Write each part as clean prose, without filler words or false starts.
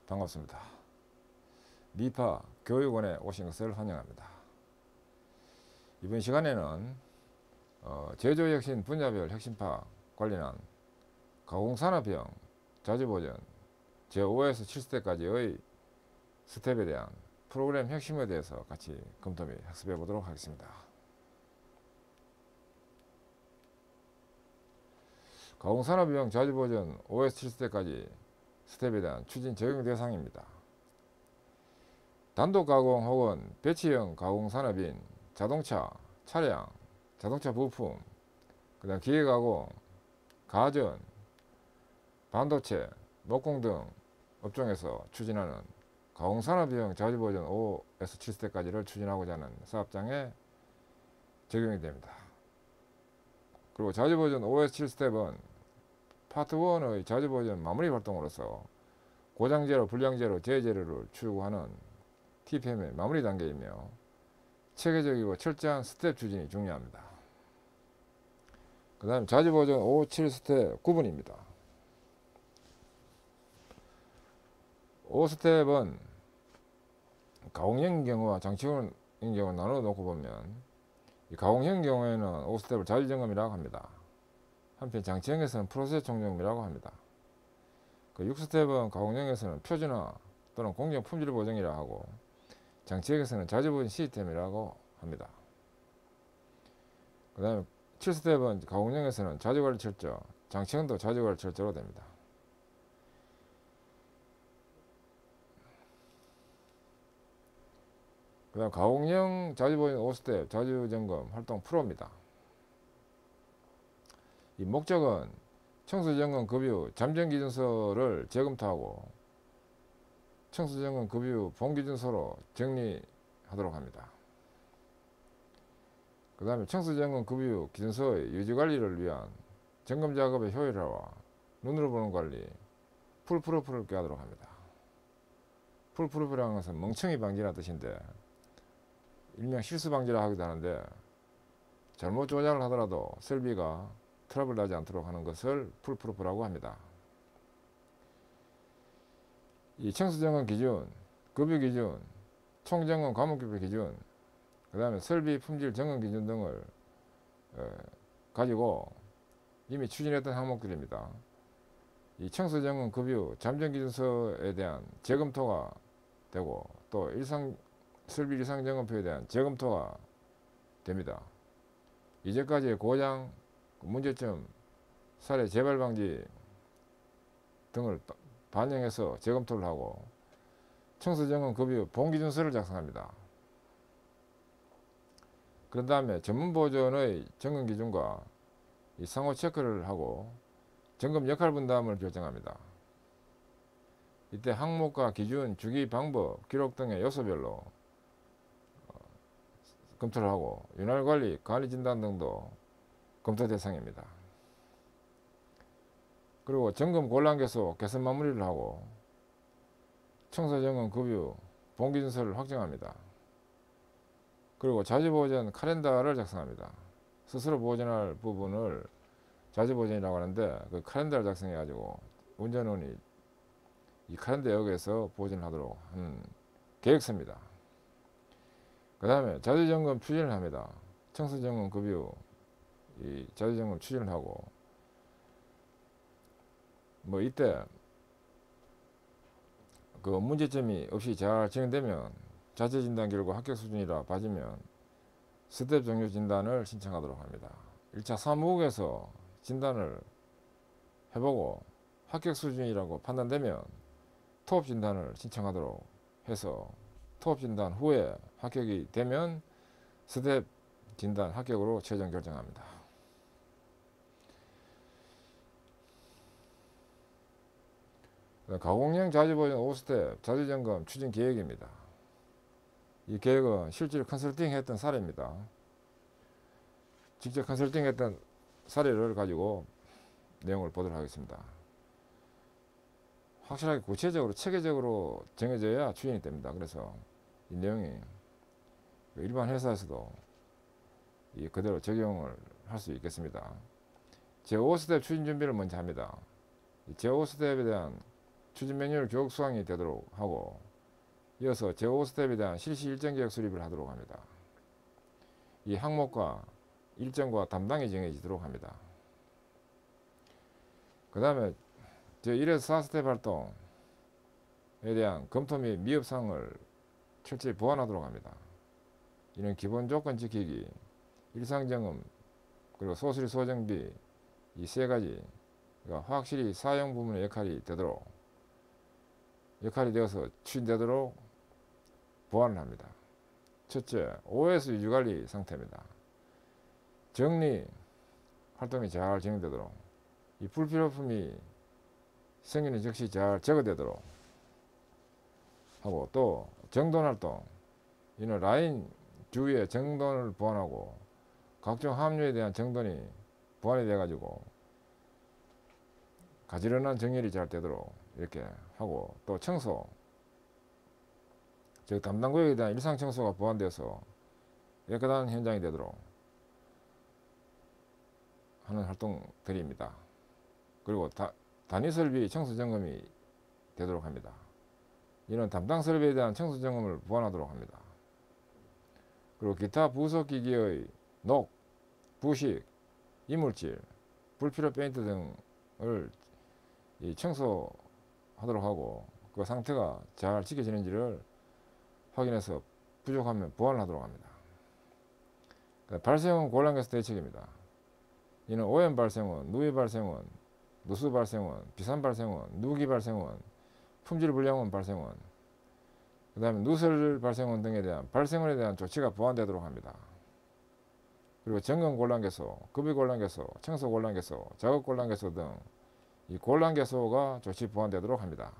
반갑습니다. 미파 교육원에 오신 것을 환영합니다. 이번 시간에는 제조혁신 분야별 혁신파 관련한 가공산업형 자주보전 제5에서 7세대까지의 스텝에 대한 프로그램 핵심에 대해서 같이 검토 및 학습해 보도록 하겠습니다. 가공산업형 자주보전 5에서 7세대까지 스텝에 대한 추진 적용 대상입니다. 단독 가공 혹은 배치형 가공 산업인 자동차, 차량, 자동차 부품, 그다음 기계 가공, 가전, 반도체, 목공 등 업종에서 추진하는 가공 산업형 자주보전 5에서 7세대까지를 추진하고자 하는 사업장에 적용이 됩니다. 그리고 자주보전 5에서 7스텝은 파트 1의 자주보전 마무리 활동으로서 고장재료, 불량재료, 재재료를 추구하는 TPM의 마무리 단계이며 체계적이고 철저한 스텝 추진이 중요합니다. 그 다음 자주보전 5, 7스텝 구분입니다. 5스텝은 가공형 경우와 장치형 경우를 나눠 놓고 보면 이 가공형 경우에는 5스텝을 자주점검이라고 합니다. 한편 장치형에서는 프로세스 총점이라고 합니다. 그 6스텝은 가공형에서는 표준화 또는 공정 품질 보정이라 하고 장치형에서는 자주보전 시스템이라고 합니다. 그 다음에 7스텝은 가공형에서는 자주관리 철저, 장치형도 자주관리 철저로 됩니다. 그 다음 가공형 자주보전 5스텝 자주점검 활동 프로입니다. 이 목적은 청수점검 급유 잠정기준서를 재검토하고 청수점검 급유 본기준서로 정리하도록 합니다. 그 다음에 청수점검 급유 기준서의 유지관리를 위한 점검작업의 효율화와 눈으로 보는 관리 풀프루프를 꾀하도록 합니다. 풀프루프라는 것은 멍청이 방지라는 뜻인데 일명 실수 방지라 하기도 하는데 잘못 조작을 하더라도 설비가 트러블 나지 않도록 하는 것을 풀프루프라고 합니다. 이 청수점검 기준, 급유 기준, 총점검 과목급유 기준, 그 다음에 설비 품질 점검 기준 등을 가지고 이미 추진했던 항목들입니다. 이 청수점검 급유 잠정기준서에 대한 재검토가 되고 또 설비 일상점검표에 대한 재검토가 됩니다. 이제까지의 고장, 문제점, 사례 재발 방지 등을 반영해서 재검토를 하고 청수점검 급유 본기준서를 작성합니다. 그런 다음에 전문보전의 점검 기준과 이 상호 체크를 하고 점검 역할 분담을 결정합니다. 이때 항목과 기준, 주기 방법, 기록 등의 요소별로 검토를 하고 윤활관리, 관리진단 등도 검토 대상입니다. 그리고 점검 곤란계소 개선 마무리를 하고 청소점검 급유 본기준서를 확정합니다. 그리고 자주보전 카렌다를 작성합니다. 스스로 보전할 부분을 자주보전이라고 하는데 그 카렌다를 작성해 가지고 운전원이 이 카렌다 역에서 보전을 하도록 하는 계획서입니다. 그 다음에 자주점검 추진을 합니다. 청소점검 급유 이 자주점검 추진을 하고 이때 그 문제점이 없이 잘 진행되면 자체 진단 결과 합격 수준이라 봐지면 스텝 종료 진단을 신청하도록 합니다. 1차 사무국에서 진단을 해보고 합격 수준이라고 판단되면 토업 진단을 신청하도록 해서 토업 진단 후에 합격이 되면 스텝 진단 합격으로 최종 결정합니다. 가공형 자주보전 5스텝 자주점검 추진 계획입니다. 이 계획은 실제로 컨설팅 했던 사례입니다. 직접 컨설팅 했던 사례를 가지고 내용을 보도록 하겠습니다. 확실하게 구체적으로 체계적으로 정해져야 추진이 됩니다. 그래서 이 내용이 일반 회사에서도 그대로 적용을 할 수 있겠습니다. 제5스텝 추진 준비를 먼저 합니다. 제5스텝에 대한 추진 매뉴얼 교육 수강이 되도록 하고, 이어서 제5스텝에 대한 실시 일정 계획 수립을 하도록 합니다. 이 항목과 일정과 담당이 정해지도록 합니다. 그 다음에 제1에서 4스텝 활동에 대한 검토 및 미흡사항을 철저히 보완하도록 합니다. 이는 기본 조건 지키기, 일상점검, 그리고 소수리 소정비 이 세 가지가 확실히 사용 부문의 역할이 되어서 추진되도록 보완을 합니다. 첫째, OS 유지관리 상태입니다. 정리 활동이 잘 진행되도록, 이 불필요품이 생기는 즉시 잘 제거되도록 하고, 또 정돈 활동, 이는 라인 주위의 정돈을 보완하고 각종 함유에 대한 정돈이 보완이 돼 가지고 가지런한 정렬이 잘 되도록 이렇게 하고, 또 청소, 즉 담당 구역에 대한 일상 청소가 보완되어서 깨끗한 현장이 되도록 하는 활동들입니다. 그리고 단위 설비 청소 점검이 되도록 합니다. 이는 담당 설비에 대한 청소 점검을 보완하도록 합니다. 그리고 기타 부속 기기의 녹, 부식, 이물질, 불필요 페인트 등을 청소하도록 하고, 그 상태가 잘 지켜지는지를 확인해서 부족하면 보완을 하도록 합니다. 발생원 곤란개수 대책입니다. 이는 오염 발생원, 누이 발생원, 누수 발생원, 비산 발생원, 누기 발생원, 품질 불량원 발생원, 그 다음에 누설 발생원 등에 대한 발생원에 대한 조치가 보완되도록 합니다. 그리고 점검 곤란개수, 급여 곤란개수, 청소 곤란개수, 작업 곤란개수 등 이 곤란개수가 조치 보완되도록 합니다.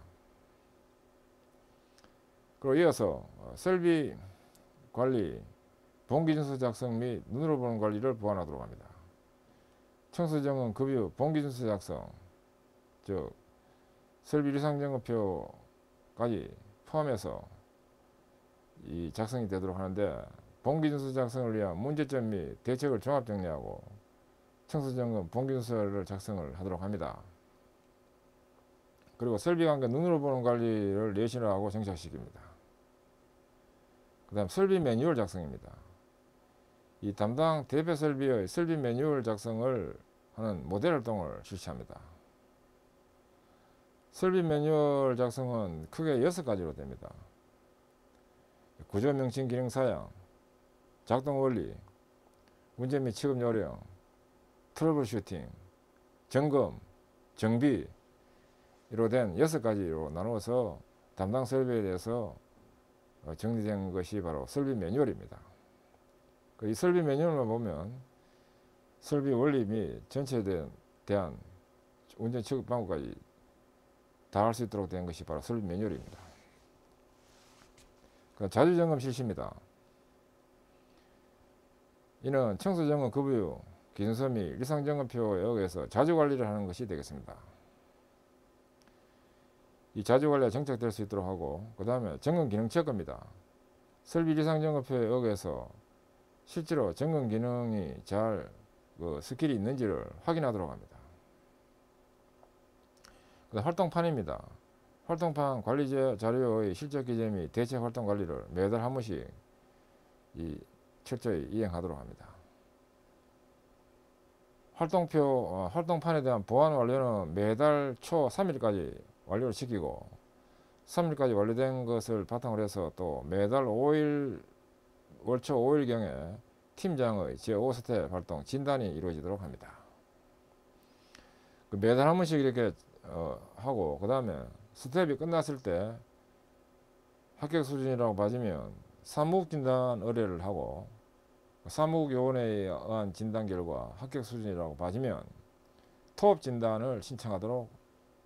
그리고 이어서 설비 관리, 본기준서 작성 및 눈으로 보는 관리를 보완하도록 합니다. 청소 점검 급여 본기준서 작성, 즉 설비 이상 점검표까지 포함해서 이 작성이 되도록 하는데, 본기준서 작성을 위한 문제점 및 대책을 종합 정리하고 청소 점검 본기준서를 작성을 하도록 합니다. 그리고 설비 관계 눈으로 보는 관리를 내실화하고 정착시킵니다. 그 다음 설비 매뉴얼 작성입니다. 이 담당 대표 설비의 설비 매뉴얼 작성을 하는 모델 활동을 실시합니다. 설비 매뉴얼 작성은 크게 6가지로 됩니다. 구조 명칭 기능 사양, 작동 원리, 문제 및 취급 요령, 트러블 슈팅, 점검, 정비로 된 6가지로 나누어서 담당 설비에 대해서 정리된 것이 바로 설비 매뉴얼입니다. 이 설비 매뉴얼만 보면 설비 원리 및 전체에 대한 운전 취급 방법까지 다 할 수 있도록 된 것이 바로 설비 매뉴얼입니다. 자주 점검 실시입니다. 이는 청소 점검 급여 기준서 및 일상 점검표에 의해서 자주 관리를 하는 것이 되겠습니다. 이 자주 관리가 정착될 수 있도록 하고, 그 다음에 점검 기능 체크입니다. 설비 일상 점검표에 의해서 실제로 점검 기능이 잘 스킬이 있는지를 확인하도록 합니다. 활동판입니다. 활동판 관리 자료의 실적 기재 및 대책 활동 관리를 매달 한 번씩 철저히 이행하도록 합니다. 활동판에 대한 보완 완료는 매달 초 3일까지 완료를 시키고, 3일까지 완료된 것을 바탕으로 해서 또 매달 5일, 월초 5일경에 팀장의 제5스텝 활동 진단이 이루어지도록 합니다. 매달 한 번씩 이렇게 하고, 그 다음에 스텝이 끝났을 때 합격 수준이라고 봐지면 사무국 진단 의뢰를 하고, 사무국 요원에 의한 진단 결과 합격 수준이라고 봐지면 토업 진단을 신청하도록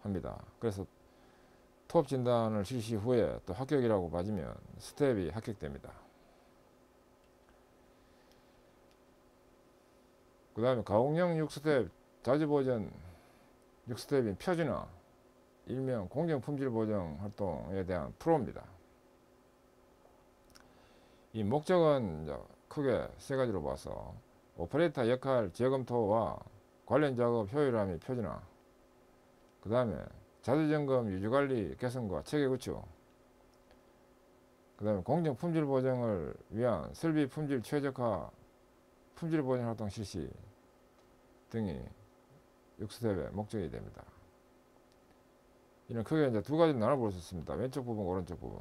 합니다. 그래서 토업 진단을 실시 후에 또 합격이라고 봐지면 스텝이 합격됩니다. 그 다음에 가공용 6스텝 자주보전 6스텝인 표준화, 일명 공정품질보정 활동에 대한 프로입니다. 이 목적은 크게 3가지로 봐서 오퍼레이터 역할 재검토와 관련 작업 효율화 및 표준화, 그 다음에 자주점검 유지관리 개선과 체계 구축, 그 다음에 공정 품질 보증을 위한 설비 품질 최적화, 품질 보증 활동 실시 등이 육스텝의 목적이 됩니다. 이는 크게 이제 두 가지로 나눠볼 수 있습니다. 왼쪽 부분, 오른쪽 부분.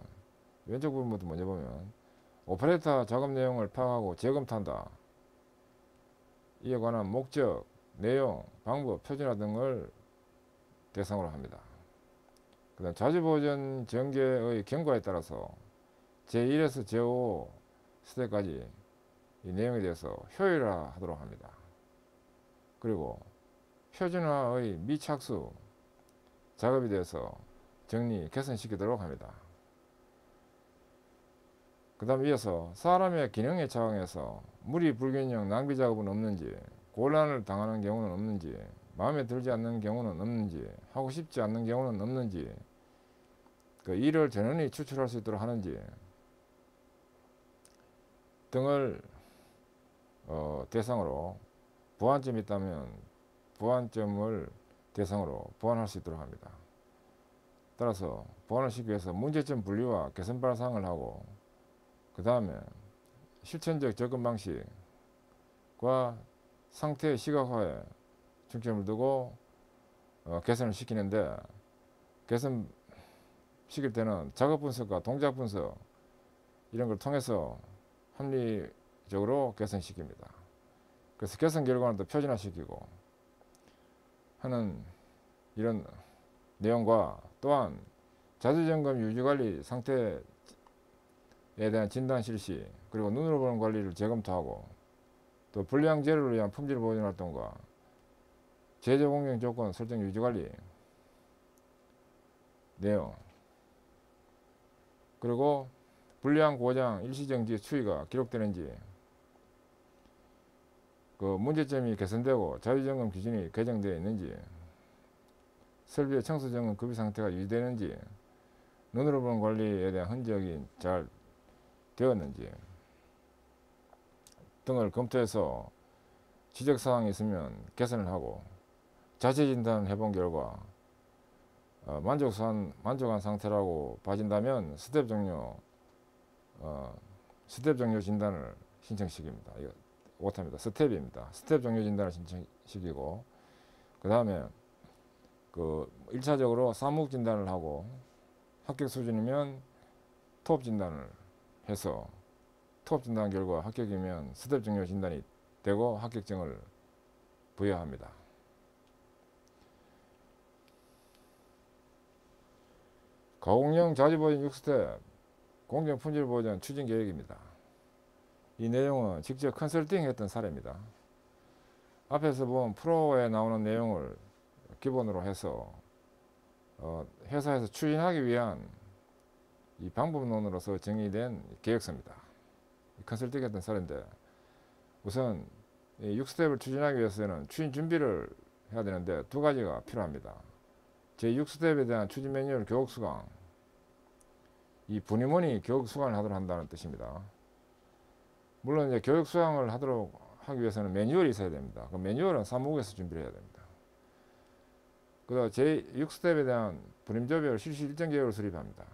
왼쪽 부분부터 먼저 보면 오퍼레이터 작업 내용을 파악하고 재검토한다. 이에 관한 목적, 내용, 방법, 표준화 등을 대상으로 합니다. 그 다음 자주보전 전개의 경과에 따라서 제1에서 제5 스텝까지 이 내용에 대해서 효율화하도록 합니다. 그리고 표준화의 미착수 작업에 대해서 정리, 개선시키도록 합니다. 그 다음 이어서 사람의 기능에 차원에서 무리 불균형, 낭비 작업은 없는지, 곤란을 당하는 경우는 없는지, 마음에 들지 않는 경우는 없는지, 하고 싶지 않는 경우는 없는지, 그 일을 전원이 추출할 수 있도록 하는지 등을 대상으로 보완점이 있다면 보완점을 대상으로 보완할 수 있도록 합니다. 따라서 보완을 시키기 위해서 문제점 분리와 개선 발상을 하고, 그 다음에 실천적 접근 방식과 상태의 시각화에 중점을 두고 개선을 시키는데, 개선 시킬 때는 작업 분석과 동작 분석 이런 걸 통해서 합리적으로 개선시킵니다. 그래서 개선 결과는 또 표준화시키고 하는 이런 내용과, 또한 자주점검 유지관리 상태에 대한 진단 실시, 그리고 눈으로 보는 관리를 재검토하고, 또 불량 제로를 위한 품질 보존 활동과 제조 공정 조건 설정 유지관리 내용, 그리고 불량 고장 일시정지 추이가 기록되는지, 그 문제점이 개선되고 자주점검 기준이 개정되어 있는지, 설비의 청소 점검 급유 상태가 유지되는지, 눈으로 보는 관리에 대한 흔적이 잘 되었는지 등을 검토해서 지적사항이 있으면 개선을 하고, 자체 진단을 해본 결과 만족한 상태라고 봐진다면 스텝 종료 진단을 신청시킵니다. 이거 오타입니다. 스텝입니다. 스텝 종료 진단을 신청시키고, 그 다음에 그 1차적으로 사묵 진단을 하고, 합격 수준이면 토업 진단을 해서 토업 진단 결과 합격이면 스텝 종료 진단이 되고 합격증을 부여합니다. 가공용 자주보전 6스텝 공정 품질 보전 추진 계획입니다. 이 내용은 직접 컨설팅 했던 사례입니다. 앞에서 본 프로에 나오는 내용을 기본으로 해서 회사에서 추진하기 위한 이 방법론으로서 정의된 계획서입니다. 컨설팅 했던 사례인데, 우선 6스텝을 추진하기 위해서는 추진 준비를 해야 되는데 두 가지가 필요합니다. 제6스텝에 대한 추진 매뉴얼 교육 수강, 이 분위문이 교육 수강을 하도록 한다는 뜻입니다. 물론 이제 교육 수강을 하기 위해서는 매뉴얼이 있어야 됩니다. 그 매뉴얼은 사무국에서 준비를 해야 됩니다. 그다음 제6스텝에 대한 분임조별 실시 일정 계획을 수립합니다.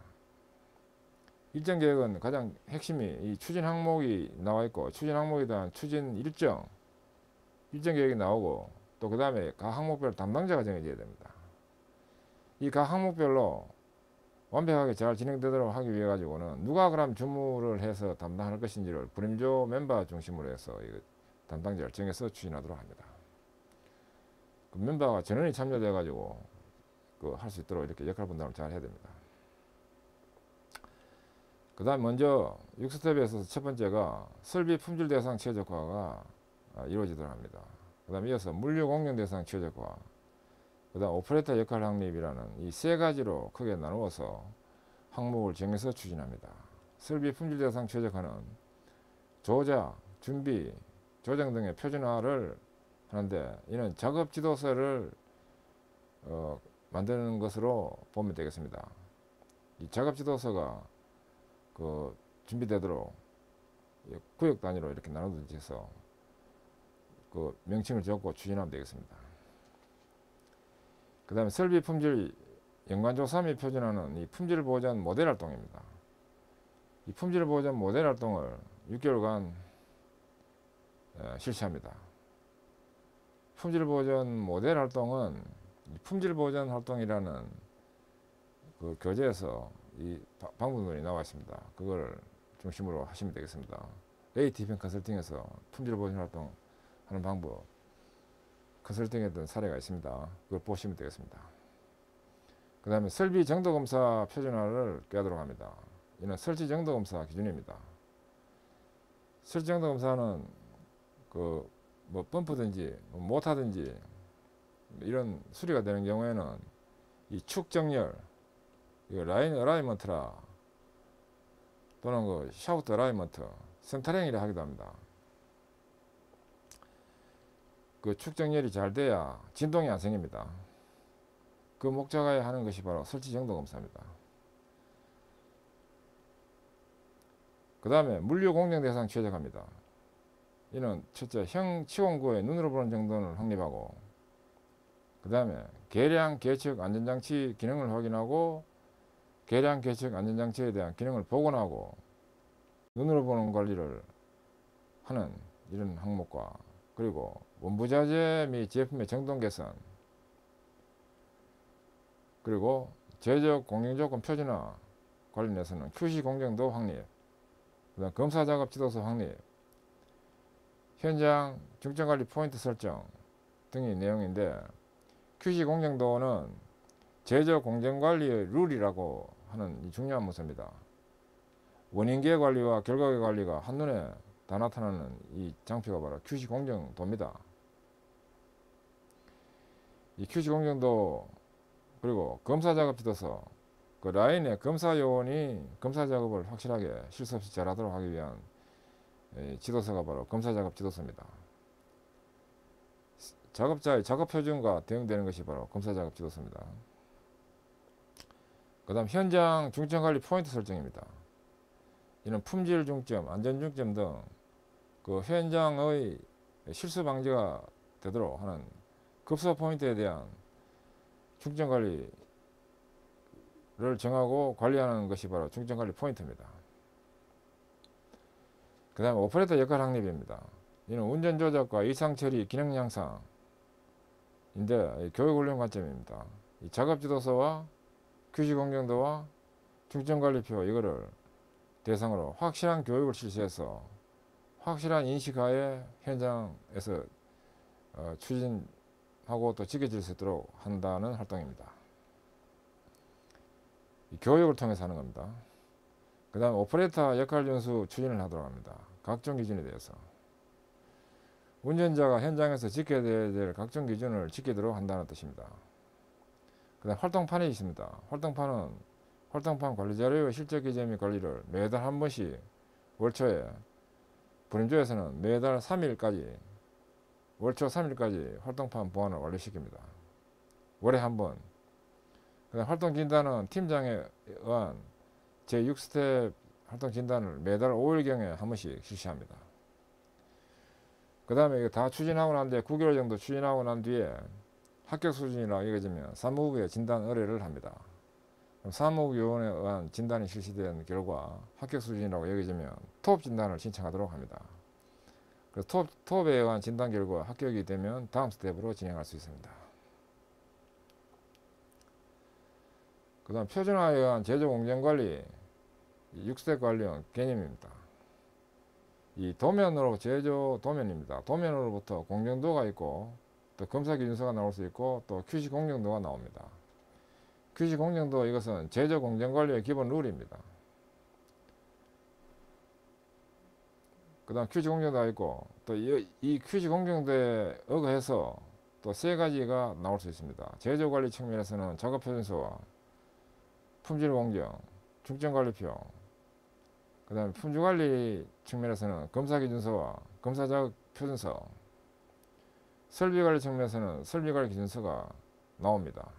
일정 계획은 가장 핵심이 이 추진 항목이 나와 있고, 추진 항목에 대한 추진 일정 계획이 나오고, 또 그 다음에 각 항목별 담당자가 정해져야 됩니다. 이 각 항목별로 완벽하게 잘 진행되도록 하기 위해 가지고는 누가 그럼 주무를 해서 담당할 것인지를 분임조 멤버 중심으로 해서 이 담당자를 정해서 추진하도록 합니다. 그 멤버가 전원이 참여돼 가지고 그 할 수 있도록 이렇게 역할 분담을 잘 해야 됩니다. 그 다음 먼저 6스텝에서 첫 번째가 설비 품질 대상 최적화가 이루어지도록 합니다. 그 다음 이어서 물류 공정 대상 최적화, 그 다음 오퍼레이터 역할 확립이라는 이 세 가지로 크게 나누어서 항목을 정해서 추진합니다. 설비 품질 대상 최적화는 조작, 준비, 조정 등의 표준화를 하는데, 이는 작업 지도서를 만드는 것으로 보면 되겠습니다. 이 작업 지도서가 그 준비되도록 구역 단위로 이렇게 나눠져서 그 명칭을 적고 추진하면 되겠습니다. 그 다음에 설비 품질 연관조사 및 표준화는 이 품질 보전 모델 활동입니다. 이 품질 보전 모델 활동을 6개월간 실시합니다. 품질 보전 모델 활동은 품질 보전 활동이라는 그 교재에서 이 방법론이 나와 있습니다. 그걸 중심으로 하시면 되겠습니다. ATP 컨설팅에서 품질 보전 활동 하는 방법 컨설팅했던 사례가 있습니다. 그걸 보시면 되겠습니다. 그 다음에 설비 정도 검사 표준화를 꾀하도록 합니다. 이는 설치 정도 검사 기준입니다. 설치 정도 검사는 그 뭐 펌프든지 모터든지 이런 수리가 되는 경우에는 이 축정열, 라인 어라이먼트라 또는 그 샤프트 어라이먼트, 센터링이라 하기도 합니다. 그 축정열이 잘 돼야 진동이 안 생깁니다. 그 목적하에 하는 것이 바로 설치 정도 검사입니다. 그 다음에 물류 공정 대상 최적화입니다. 이는 첫째 형 치원구에 눈으로 보는 정도는 확립하고, 그 다음에 계량 계측 안전장치 기능을 확인하고 계량 계측 안전장치에 대한 기능을 복원하고 눈으로 보는 관리를 하는 이런 항목과, 그리고 원부자재 및 제품의 정동 개선, 그리고 제적 공정조건 표준화 관련해서는 QC 공정도 확립, 그다음 검사 작업 지도서 확립, 현장 중점관리 포인트 설정 등의 내용인데, QC 공정도는 제조 공정관리의 룰이라고 하는 중요한 문서입니다. 원인계 관리와 결과계 관리가 한눈에 다 나타나는 이 장표가 바로 QC 공정도입니다. 이 QC 공정도 그리고 검사 작업 지도서, 그 라인의 검사 요원이 검사 작업을 확실하게 실수 없이 잘하도록 하기 위한 지도서가 바로 검사 작업 지도서입니다. 작업자의 작업 표준과 대응되는 것이 바로 검사 작업 지도서입니다. 그 다음 현장 중점 관리 포인트 설정입니다. 이는 품질 중점, 안전 중점 등 그 현장의 실수 방지가 되도록 하는 급소 포인트에 대한 중점 관리를 정하고 관리하는 것이 바로 중점 관리 포인트입니다. 그 다음에 오퍼레이터 역할 확립입니다. 이는 운전 조작과 이상 처리 기능 향상인데 교육 훈련 관점입니다. 이 작업 지도서와 QC 공정도와 중점 관리표 이거를 대상으로 확실한 교육을 실시해서 확실한 인식하에 현장에서 추진하고 또 지켜질 수 있도록 한다는 활동입니다. 교육을 통해서 하는 겁니다. 그 다음 오퍼레이터 역할 준수 추진을 하도록 합니다. 각종 기준에 대해서 운전자가 현장에서 지켜야 될 각종 기준을 지키도록 한다는 뜻입니다. 그 다음 활동판이 있습니다. 활동판은 활동판 관리 자료의 실적 기재 및 관리를 매달 한 번씩 월초에, 분임조에서는 매달 3일까지, 월초 3일까지 활동판 보완을 완료시킵니다. 월에 한 번. 그 다음 활동 진단은 팀장에 의한 제6스텝 활동 진단을 매달 5일경에 한 번씩 실시합니다. 그 다음에 이거 다 추진하고 난 뒤에 9개월 정도 추진하고 난 뒤에 합격 수준이라고 여겨지면 사무국에 진단 의뢰를 합니다. 사무국요원에 의한 진단이 실시된 결과 합격 수준이라고 여겨지면 토업 진단을 신청하도록 합니다. 그래서 토업에 의한 진단 결과 합격이 되면 다음 스텝으로 진행할 수 있습니다. 그 다음 표준화에 의한 제조 공정관리 6스텝 관련 개념입니다. 이 도면으로 제조 도면입니다. 도면으로부터 공정도가 있고 또 검사 기준서가 나올 수 있고 또 QC 공정도가 나옵니다. QC 공정도 이것은 제조 공정관리의 기본 룰입니다. 그 다음 QC 공정도가 있고 또 이 QC 공정도에 의거해서 또 세 가지가 나올 수 있습니다. 제조 관리 측면에서는 작업 표준서와 품질 공정, 중점 관리표, 그 다음에 품질 관리 측면에서는 검사 기준서와 검사 작업 표준서, 설비 관리 측면에서는 설비 관리 기준서가 나옵니다.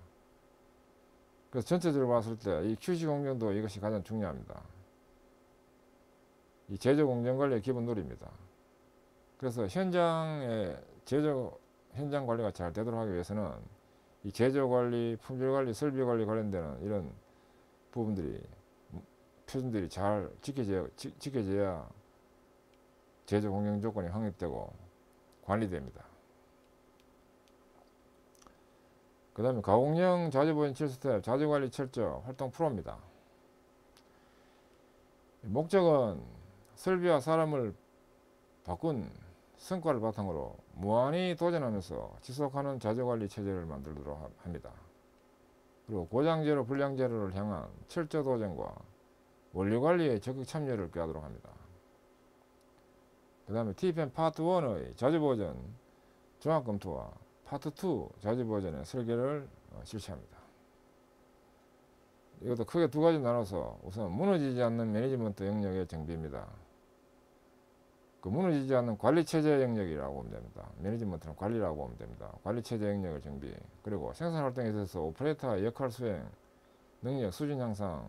그래서 전체적으로 봤을 때 이 QC 공정도 이것이 가장 중요합니다. 이 제조 공정 관리의 기본 룰입니다. 그래서 현장의 제조 현장 관리가 잘 되도록 하기 위해서는 이 제조관리, 품질관리, 설비관리 관련되는 이런 부분들이 표준들이 잘 지켜져야 제조 공정 조건이 확립되고 관리됩니다. 그 다음에 가공용 자재보존 7스텝 자재관리 철저 활동 프로입니다. 목적은 설비와 사람을 바꾼 성과를 바탕으로 무한히 도전하면서 지속하는 자재관리 체제를 만들도록 합니다. 그리고 고장제로 불량제로를 향한 철저 도전과 원료관리에 적극 참여를 꾀하도록 합니다. 그 다음에 TPM 파트 1의 자재보존 종합검토와 파트 2 자재보존의 설계를 실시합니다. 이것도 크게 두 가지 나눠서 우선 무너지지 않는 매니지먼트 영역의 정비입니다. 그 무너지지 않는 관리체제 영역이라고 보면 됩니다. 매니지먼트는 관리라고 보면 됩니다. 관리체제 영역을 정비, 그리고 생산활동에 있어서 오퍼레이터의 역할 수행, 능력, 수준 향상으로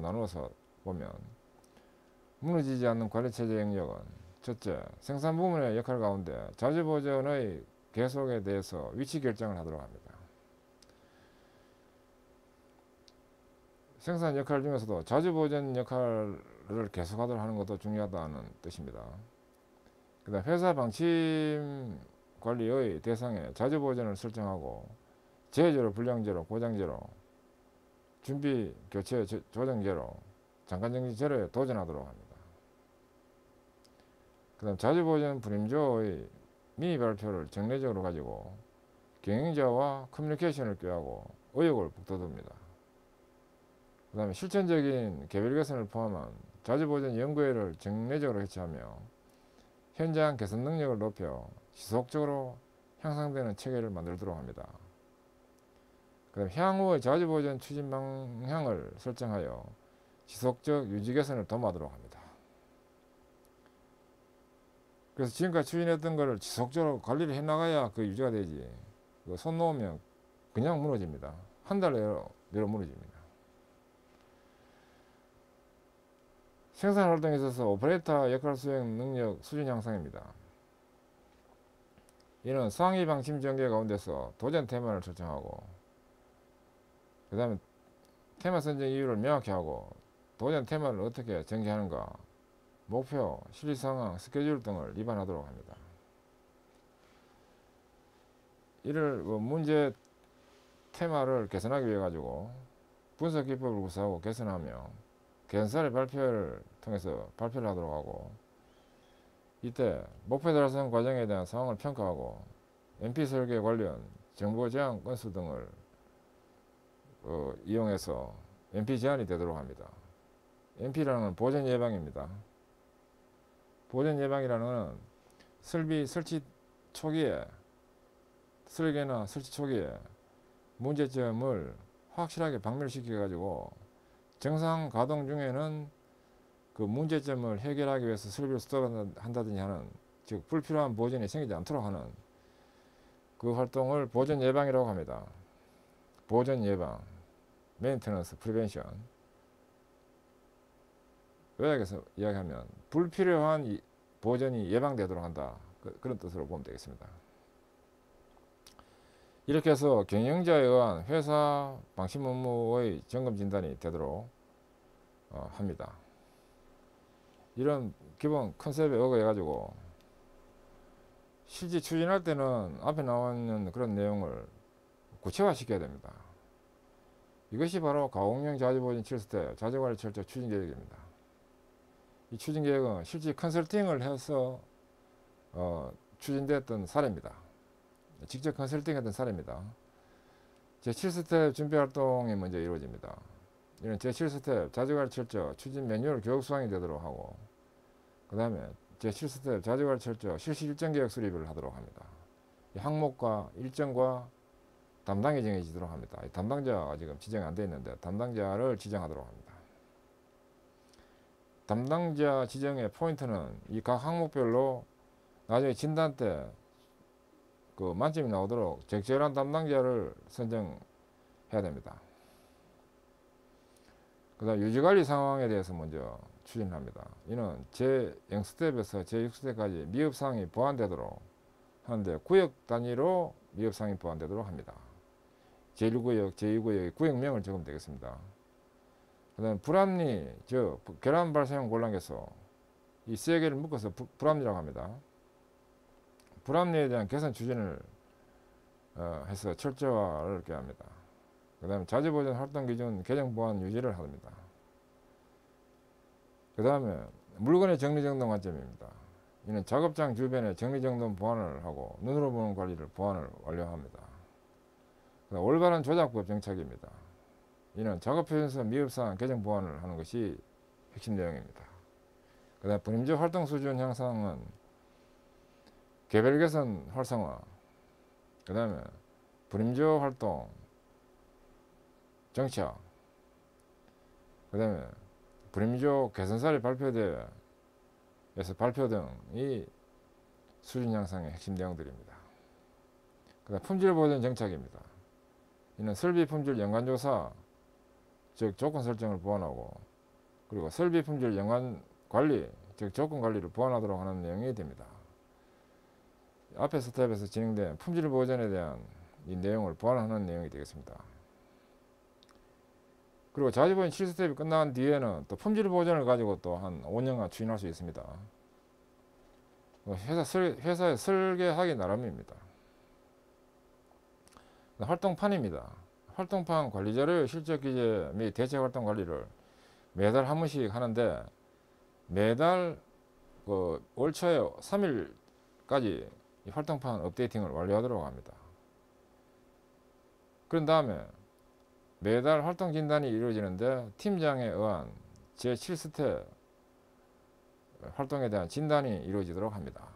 나누어서 보면 무너지지 않는 관리체제 영역은 첫째, 생산 부문의 역할 가운데 자재보존의 계속에 대해서 위치 결정을 하도록 합니다. 생산 역할 중에서도 자재보존 역할을 계속하도록 하는 것도 중요하다는 뜻입니다. 그 다음 회사 방침 관리의 대상에 자재보존을 설정하고 제재로, 불량제로, 고장제로, 준비, 교체, 조정제로, 잠깐정지 제로에 도전하도록 합니다. 그 다음 자재보존 분임조의 미니 발표를 정례적으로 가지고 경영자와 커뮤니케이션을 꾀하고 의욕을 북돋웁니다. 그 다음에 실천적인 개별 개선을 포함한 자재보존 연구회를 정례적으로 개최하며 현장 개선 능력을 높여 지속적으로 향상되는 체계를 만들도록 합니다. 그 다음에 향후의 자재보존 추진 방향을 설정하여 지속적 유지 개선을 도모하도록 합니다. 그래서 지금까지 추진했던 것을 지속적으로 관리를 해나가야 그 유지가 되지, 손 놓으면 그냥 무너집니다. 한 달 내로 무너집니다. 생산 활동에 있어서 오퍼레이터 역할 수행 능력 수준 향상입니다. 이는 상위 방침 전개 가운데서 도전 테마를 설정하고, 그 다음에 테마 선정 이유를 명확히 하고 도전 테마를 어떻게 전개하는가, 목표, 실시 상황, 스케줄 등을 입안하도록 합니다. 이를 문제 테마를 개선하기 위해 가지고 분석 기법을 구사하고 개선하며 개선사례 발표를 통해서 발표를 하도록 하고, 이때 목표 달성 과정에 대한 상황을 평가하고 MP 설계 관련 정보 제한 건수 등을 이용해서 MP 제한이 되도록 합니다. MP라는 보전 예방입니다. 보전 예방이라는 것은 설비 설치 초기에, 설계나 설치 초기에 문제점을 확실하게 박멸시켜 가지고 정상 가동 중에는 그 문제점을 해결하기 위해서 설비를 스톱한다든지 하는, 즉 불필요한 보전이 생기지 않도록 하는 그 활동을 보전 예방이라고 합니다. 보전 예방, 메인테넌스, 프리벤션. 요약해서 이야기하면 불필요한 보전이 예방되도록 한다, 그런 뜻으로 보면 되겠습니다. 이렇게 해서 경영자에 의한 회사 방침 업무의 점검 진단이 되도록 합니다. 이런 기본 컨셉에 의거해 가지고 실제 추진할 때는 앞에 나와 있는 그런 내용을 구체화 시켜야 됩니다. 이것이 바로 가공용 자재보존 7스텝 자재관리 철저 추진계획입니다. 이 추진계획은 실제 컨설팅을 해서 추진됐던 사례입니다. 직접 컨설팅했던 사례입니다. 제7스텝 준비활동이 먼저 이루어집니다. 이런 제7스텝 자재관리 철저 추진 매뉴얼 교육 수강이 되도록 하고, 그 다음에 제7스텝 자재관리 철저 실시 일정 계획 수립을 하도록 합니다. 이 항목과 일정과 담당이 정해지도록 합니다. 이 담당자가 지금 지정이 안 되어 있는데 담당자를 지정하도록 합니다. 담당자 지정의 포인트는 이 각 항목별로 나중에 진단 때 그 만점이 나오도록 적절한 담당자를 선정해야 됩니다. 그 다음 유지관리 상황에 대해서 먼저 추진합니다. 이는 제0스텝에서 제6스텝까지 미흡사항이 보완되도록 하는데 구역 단위로 미흡사항이 보완되도록 합니다. 제1구역, 제2구역의 구역명을 적으면 되겠습니다. 그 다음에 불합리, 즉 결함 발생 곤란계수, 이 세 개를 묶어서 불합리라고 합니다. 불합리에 대한 개선 추진을 해서 철저화를 이렇게 합니다. 그 다음에 자주보존 활동 기준 개정 보완 유지를 합니다. 그 다음에 물건의 정리정돈 관점입니다. 이는 작업장 주변의 정리정돈 보완을 하고 눈으로 보는 관리를 보완을 완료합니다. 올바른 조작법 정착입니다. 이는 작업표준서 미흡사항 개정 보완을 하는 것이 핵심 내용입니다. 그 다음 분임적 활동 수준 향상은 개별 개선 활성화, 그 다음에 분임적 활동 정착, 그 다음에 불임적 개선사례 발표대회에서 발표 등이 수준 향상의 핵심 내용들입니다. 그 다음 품질 보존 정착입니다. 이는 설비 품질 연간조사, 즉 조건 설정을 보완하고, 그리고 설비 품질 연간 관리, 즉 조건 관리를 보완하도록 하는 내용이 됩니다. 앞에 스텝에서 진행된 품질 보존에 대한 이 내용을 보완하는 내용이 되겠습니다. 그리고 자주보존 7스텝이 끝난 뒤에는 또 품질 보존을 가지고 또 한 5년간 추진할 수 있습니다. 회사의 설계하기 나름입니다. 활동판입니다. 활동판 관리자료의 실적 기재 및 대책 활동 관리를 매달 한 번씩 하는데, 매달 올 초에 3일까지 이 활동판 업데이팅을 완료하도록 합니다. 그런 다음에 매달 활동 진단이 이루어지는데 팀장에 의한 제7스텝 활동에 대한 진단이 이루어지도록 합니다.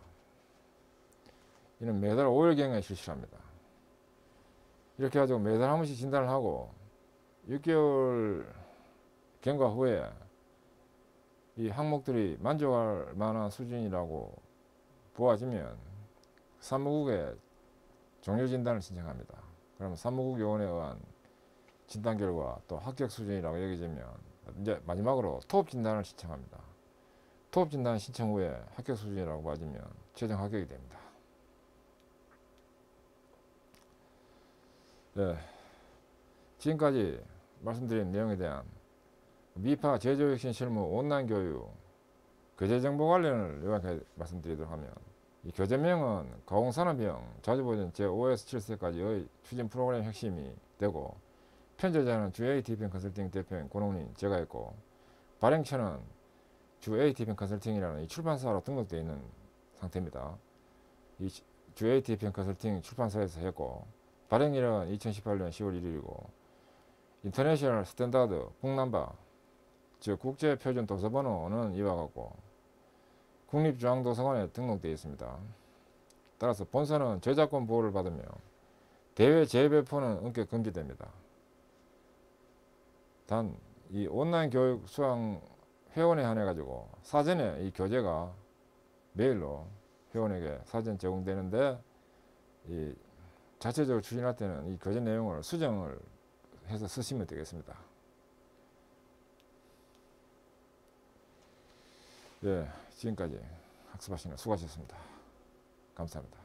이는 매달 5일경에 실시합니다. 이렇게 가지고 매달 한 번씩 진단을 하고 6개월 경과 후에 이 항목들이 만족할 만한 수준이라고 보아지면 사무국에 종료 진단을 신청합니다. 그러면 사무국 요원에 의한 진단 결과 또 합격 수준이라고 여겨지면 이제 마지막으로 토업 진단을 신청합니다. 토업 진단 신청 후에 합격 수준이라고 봐지면 최종 합격이 됩니다. 네, 지금까지 말씀드린 내용에 대한 미파 제조혁신 실무 온라인 교육 교재정보 관련을 요약해 말씀드리도록 하면, 이 교재명은 가공산업형 자주보존 제5에서 7세까지의 추진 프로그램 핵심이 되고, 편제자는 주 ATPM 컨설팅 대표인 권홍린 제가 했고, 발행처는 주 ATPM 컨설팅이라는 이 출판사로 등록되어 있는 상태입니다. 이 주 ATPM 컨설팅 출판사에서 했고, 발행일은 2018년 10월 1일이고 인터내셔널 스탠다드 북남바, 즉 국제표준 도서번호는 이와 같고 국립중앙도서관에 등록되어 있습니다. 따라서 본서는 저작권 보호를 받으며 대외 재배포는 엄격 금지됩니다. 단 이 온라인 교육 수강 회원에 한해 가지고 사전에 이 교재가 메일로 회원에게 사전 제공되는데, 이 자체적으로 추진할 때는 이 교재 내용을 수정을 해서 쓰시면 되겠습니다. 네, 지금까지 학습하시는 수고하셨습니다. 감사합니다.